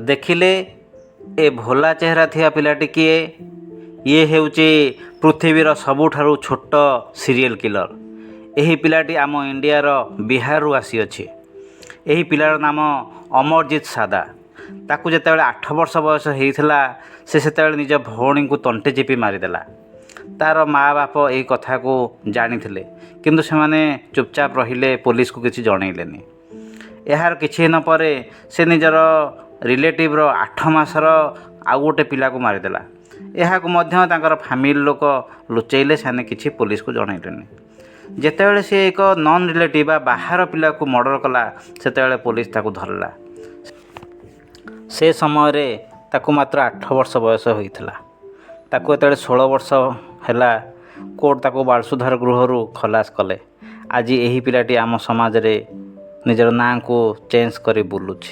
ଦେଖିଲେ ଏ ଭୋଲା ଚେହେରା ଥିବା ପିଲାଟି କିଏ? ଇଏ ହେଉଛି ପୃଥିବୀର ସବୁଠାରୁ ଛୋଟ ସିରିଏଲ୍ କିଲର। ଏହି ପିଲାଟି ଆମ ଇଣ୍ଡିଆର ବିହାରରୁ ଆସିଅଛି। ଏହି ପିଲାର ନାମ ଅମରଜିତ ସାଦା। ତାକୁ ଯେତେବେଳେ 8 ବର୍ଷ ବୟସ ହେଇଥିଲା ସେ ସେତେବେଳେ ନିଜ ଭଉଣୀଙ୍କୁ ତଣ୍ଟି ଚିପି ମାରିଦେଲା। ତା'ର ମା' ବାପ ଏହି କଥାକୁ ଜାଣିଥିଲେ, କିନ୍ତୁ ସେମାନେ ଚୁପଚାପ ରହିଲେ, ପୋଲିସକୁ କିଛି ଜଣେଇଲେନି। ଏହାର କିଛି ଦିନ ପରେ ସେ ନିଜର ରିଲେଟିଭ୍ର 8 ମାସର ଆଉ ଗୋଟେ ପିଲାକୁ ମାରିଦେଲା। ଏହାକୁ ମଧ୍ୟ ତାଙ୍କର ଫ୍ୟାମିଲି ଲୋକ ଲୁଚେଇଲେ, ସେମାନେ କିଛି ପୋଲିସକୁ ଜଣେଇଲେନି। ଯେତେବେଳେ ସେ ଏକ ନନ୍ ରିଲେଟିଭ୍ ବା ବାହାର ପିଲାକୁ ମର୍ଡ଼ର କଲା, ସେତେବେଳେ ପୋଲିସ ତାକୁ ଧରିଲା। ସେ ସମୟରେ ତାକୁ ମାତ୍ର 8 ବର୍ଷ ବୟସ ହୋଇଥିଲା। ତାକୁ ଯେତେବେଳେ 16 ବର୍ଷ ହେଲା, କୋର୍ଟ ତାକୁ ବାଳସୁଧାର ଗୃହରୁ ଖଲାସ କଲେ। ଆଜି ଏହି ପିଲାଟି ଆମ ସମାଜରେ ନିଜର ନାଁକୁ ଚେଞ୍ଜ କରି ବୁଲୁଛି।